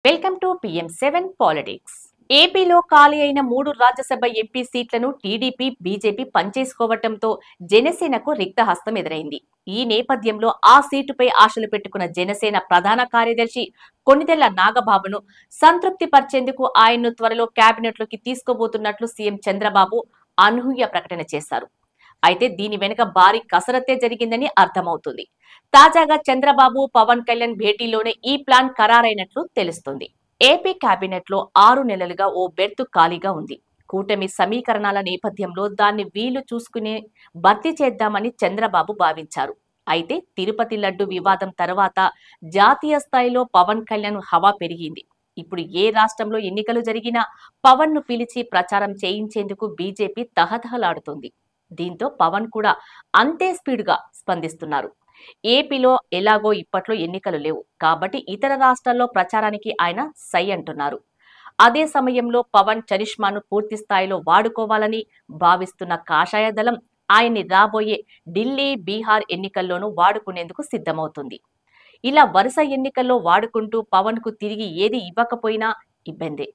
Welcome to PM7 politics. ఏపీలో ఖాళీ అయిన 3 రాజ్యసభ ఎంపీ సీట్లను టీడీపీ, బీజేపీ పంచేసుకోవటంతో జనసేనకు రిక్తహస్తం ఎదురైంది. ఈ నేపథ్యంలో ఆ సీటుపై ఆశలు పెట్టుకున్న జనసేన ప్రధాన కార్యదర్శి కొణిదెళ్ల నాగబాబును సంతృప్తి పరిచేందుకు ఆయన్ను త్వరలో కేబినెట్లోకి తీసుకోబోతున్నట్లు సీఎం చంద్రబాబు అనూహ్య ప్రకటన చేశారు. అయితే దీని వెనుక భారీ కసరత్తే జరిగిందని అర్థమవుతుంది. తాజాగా చంద్రబాబు, పవన్ కళ్యాణ్ భేటీలోనే ఈ ప్లాన్ ఖరారైనట్లు తెలుస్తుంది. ఏపీ కేబినెట్ లో 6 నెలలుగా ఓ బెర్తు ఖాళీగా ఉంది. కూటమి సమీకరణాల నేపథ్యంలో దాన్ని వీలు చూసుకుని భర్తీ చేద్దామని చంద్రబాబు భావించారు. అయితే తిరుపతి లడ్డు వివాదం తర్వాత జాతీయ స్థాయిలో పవన్ కళ్యాణ్ హవా పెరిగింది. ఇప్పుడు ఏ రాష్ట్రంలో ఎన్నికలు జరిగినా పవన్ ను పిలిచి ప్రచారం చేయించేందుకు బీజేపీ తహతహలాడుతుంది. దీంతో పవన్ కూడా అంతే స్పీడ్గా స్పందిస్తున్నారు. ఏపీలో ఎలాగో ఇప్పట్లో ఎన్నికలు లేవు కాబట్టి ఇతర రాష్ట్రాల్లో ప్రచారానికి ఆయన సై అంటున్నారు. అదే సమయంలో పవన్ చరిష్మాను పూర్తి స్థాయిలో వాడుకోవాలని భావిస్తున్న కాషాయ దళం ఆయన్ని రాబోయే ఢిల్లీ, బీహార్ ఎన్నికల్లోనూ వాడుకునేందుకు సిద్ధమవుతుంది. ఇలా వరుస ఎన్నికల్లో వాడుకుంటూ పవన్ కు తిరిగి ఏది ఇవ్వకపోయినా ఇబ్బందే.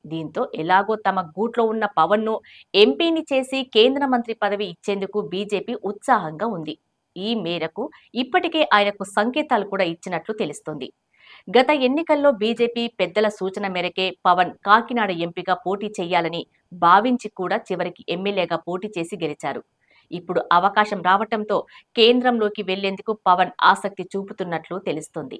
దీంతో ఎలాగో తమ గూట్లో ఉన్న పవన్ ను ఎంపీని చేసి కేంద్ర మంత్రి పదవి ఇచ్చేందుకు బీజేపీ ఉత్సాహంగా ఉంది. ఈ మేరకు ఇప్పటికే ఆయనకు సంకేతాలు కూడా ఇచ్చినట్లు తెలుస్తోంది. గత ఎన్నికల్లో బీజేపీ పెద్దల సూచన మేరకే పవన్ కాకినాడ ఎంపీగా పోటీ చేయాలని భావించి కూడా చివరికి ఎమ్మెల్యేగా పోటీ చేసి గెలిచారు. ఇప్పుడు అవకాశం రావటంతో కేంద్రంలోకి వెళ్లేందుకు పవన్ ఆసక్తి చూపుతున్నట్లు తెలుస్తోంది.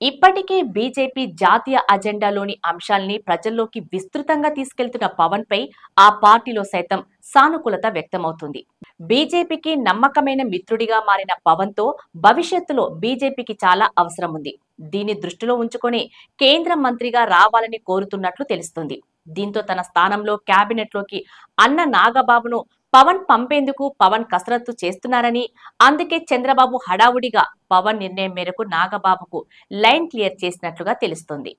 ఇప్పటికే బీజేపీ జాతీయ అజెండాలోని అంశాల్ని ప్రజల్లోకి విస్తృతంగా తీసుకెళ్తున్న పవన్ పై ఆ పార్టీలో సైతం సానుకూలత వ్యక్తమవుతుంది. బీజేపీకి నమ్మకమైన మిత్రుడిగా మారిన పవన్ తో భవిష్యత్తులో బీజేపీకి చాలా అవసరం ఉంది. దీన్ని దృష్టిలో ఉంచుకొని కేంద్ర మంత్రిగా రావాలని కోరుతున్నట్లు తెలుస్తుంది. దీంతో తన స్థానంలో కేబినెట్ లోకి అన్న నాగబాబును పవన్ పంపేందుకు పవన్ కసరత్తు చేస్తున్నారని, అందుకే చంద్రబాబు హడావుడిగా పవన్ నిర్ణయం మేరకు నాగబాబుకు లైన్ క్లియర్ చేసినట్లుగా తెలుస్తోంది.